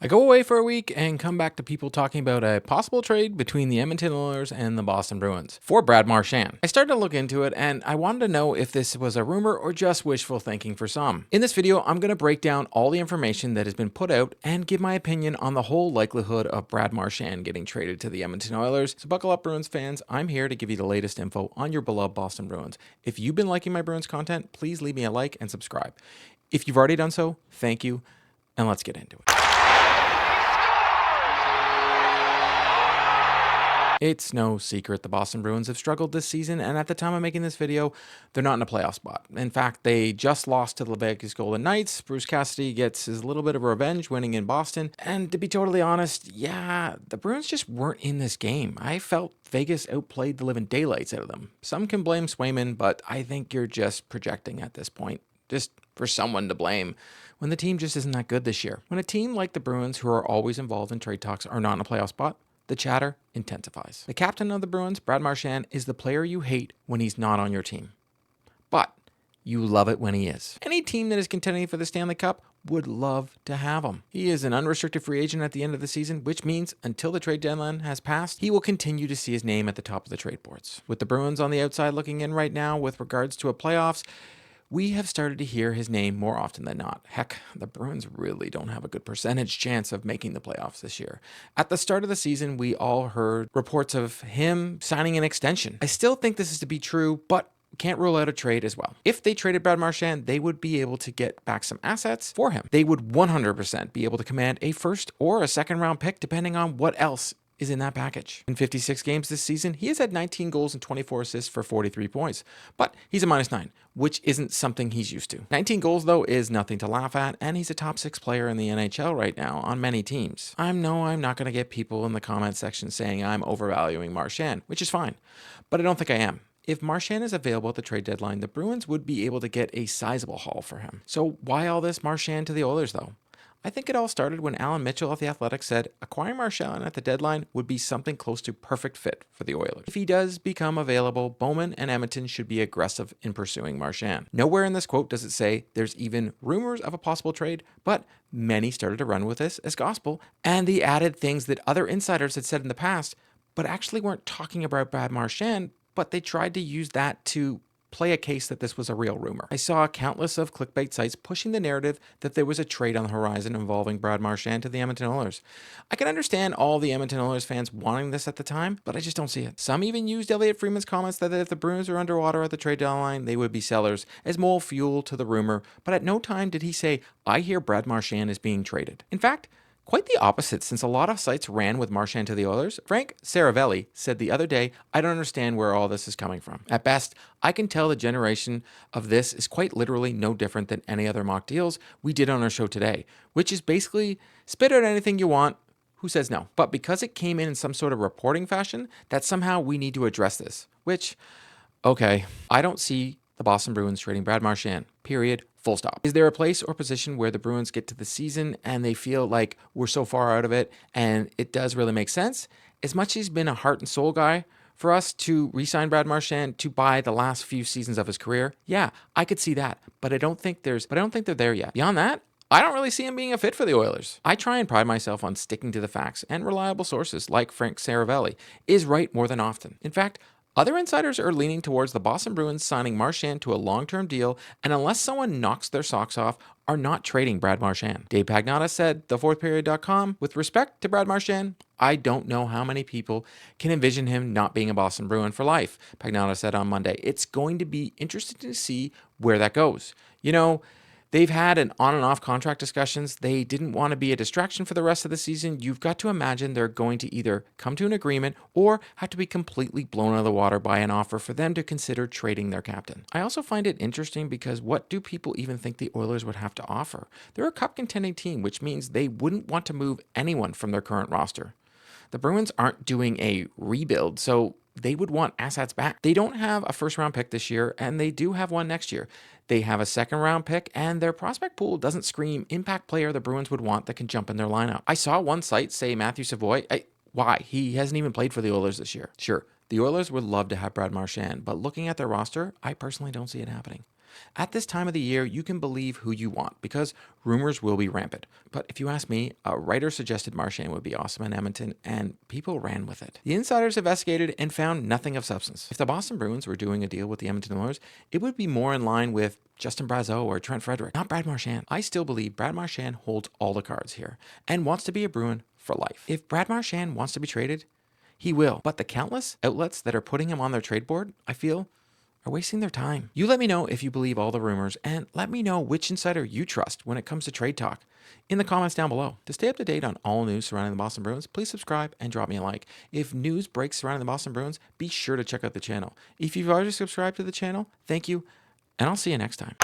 I go away for a week and come back to people talking about a possible trade between the Edmonton Oilers and the Boston Bruins for Brad Marchand. I started to look into it and I wanted to know if this was a rumor or just wishful thinking for some. In this video, I'm going to break down all the information that has been put out and give my opinion on the whole likelihood of Brad Marchand getting traded to the Edmonton Oilers. So buckle up, Bruins fans. I'm here to give you the latest info on your beloved Boston Bruins. If you've been liking my Bruins content, please leave me a like and subscribe. If you've already done so, thank you, and let's get into it. It's no secret the Boston Bruins have struggled this season, and at the time of making this video, they're not in a playoff spot. In fact, they just lost to the Vegas Golden Knights. Bruce Cassidy gets his little bit of revenge winning in Boston, and to be totally honest, yeah, the Bruins just weren't in this game. I felt Vegas outplayed the living daylights out of them. Some can blame Swayman, but I think you're just projecting at this point, just for someone to blame, when the team just isn't that good this year. When a team like the Bruins, who are always involved in trade talks, are not in a playoff spot, the chatter intensifies. The captain of the Bruins, Brad Marchand, is the player you hate when he's not on your team. But you love it when he is. Any team that is contending for the Stanley Cup would love to have him. He is an unrestricted free agent at the end of the season, which means until the trade deadline has passed, he will continue to see his name at the top of the trade boards. With the Bruins on the outside looking in right now with regards to a playoffs, we have started to hear his name more often than not. Heck, the Bruins really don't have a good percentage chance of making the playoffs this year. At the start of the season, we all heard reports of him signing an extension. I still think this is to be true, but can't rule out a trade as well. If they traded Brad Marchand, they would be able to get back some assets for him. They would 100% be able to command a first or a second round pick, depending on what else is in that package. In 56 games this season, he has had 19 goals and 24 assists for 43 points, but he's a -9, which isn't something he's used to. 19 goals, though, is nothing to laugh at, and he's a top 6 player in the NHL right now on many teams. I'm not going to get people in the comment section saying I'm overvaluing Marchand, which is fine, but I don't think I am. If Marchand is available at the trade deadline, the Bruins would be able to get a sizable haul for him. So why all this Marchand to the Oilers, though? I think it all started when Alan Mitchell of The Athletic said acquiring Marchand at the deadline would be something close to perfect fit for the Oilers. If he does become available, Bowman and Edmonton should be aggressive in pursuing Marchand. Nowhere in this quote does it say there's even rumors of a possible trade, but many started to run with this as gospel, and they added things that other insiders had said in the past, but actually weren't talking about Brad Marchand, but they tried to use that to play a case that this was a real rumor. I saw countless of clickbait sites pushing the narrative that there was a trade on the horizon involving Brad Marchand to the Edmonton Oilers. I can understand all the Edmonton Oilers fans wanting this at the time, but I just don't see it. Some even used Elliot Friedman's comments that if the Bruins are underwater at the trade deadline, they would be sellers as more fuel to the rumor, but at no time did he say, I hear Brad Marchand is being traded. In fact, quite the opposite, since a lot of sites ran with Marchand to the Oilers. Frank Saravelli said the other day, I don't understand where all this is coming from. At best, I can tell the generation of this is quite literally no different than any other mock deals we did on our show today, which is basically spit out anything you want. Who says no? But because it came in some sort of reporting fashion, that somehow we need to address this, which, okay, I don't see the Boston Bruins trading Brad Marchand, period, full stop. Is there a place or position where the Bruins get to the season and they feel like we're so far out of it and it does really make sense? As much as he's been a heart and soul guy for us to re-sign Brad Marchand to buy the last few seasons of his career, yeah, I could see that. But I don't think they're there yet. Beyond that, I don't really see him being a fit for the Oilers. I try and pride myself on sticking to the facts, and reliable sources like Frank Saravelli is right more than often. In fact, other insiders are leaning towards the Boston Bruins signing Marchand to a long-term deal, and unless someone knocks their socks off, are not trading Brad Marchand. Dave Pagnotta said, thefourthperiod.com, with respect to Brad Marchand, I don't know how many people can envision him not being a Boston Bruin for life. Pagnotta said on Monday, it's going to be interesting to see where that goes. You know, they've had an on and off contract discussions. They didn't want to be a distraction for the rest of the season. You've got to imagine they're going to either come to an agreement or have to be completely blown out of the water by an offer for them to consider trading their captain. I also find it interesting because what do people even think the Oilers would have to offer? They're a cup contending team, which means they wouldn't want to move anyone from their current roster. The Bruins aren't doing a rebuild, so they would want assets back. They don't have a first round pick this year, and they do have one next year. They have a second round pick, and their prospect pool doesn't scream impact player the Bruins would want that can jump in their lineup. I saw one site say Matthew Savoy. Why? He hasn't even played for the Oilers this year. Sure, the Oilers would love to have Brad Marchand, but looking at their roster, I personally don't see it happening. At this time of the year, you can believe who you want because rumors will be rampant. But if you ask me, a writer suggested Marchand would be awesome in Edmonton, and people ran with it. The insiders investigated and found nothing of substance. If the Boston Bruins were doing a deal with the Edmonton Oilers, it would be more in line with Justin Brazeau or Trent Frederick, not Brad Marchand. I still believe Brad Marchand holds all the cards here and wants to be a Bruin for life. If Brad Marchand wants to be traded, he will. But the countless outlets that are putting him on their trade board, I feel, are wasting their time. You let me know if you believe all the rumors, and let me know which insider you trust when it comes to trade talk in the comments down below. To stay up to date on all news surrounding the Boston Bruins, please subscribe and drop me a like. If news breaks surrounding the Boston Bruins, be sure to check out the channel. If you've already subscribed to the channel, thank you, and I'll see you next time.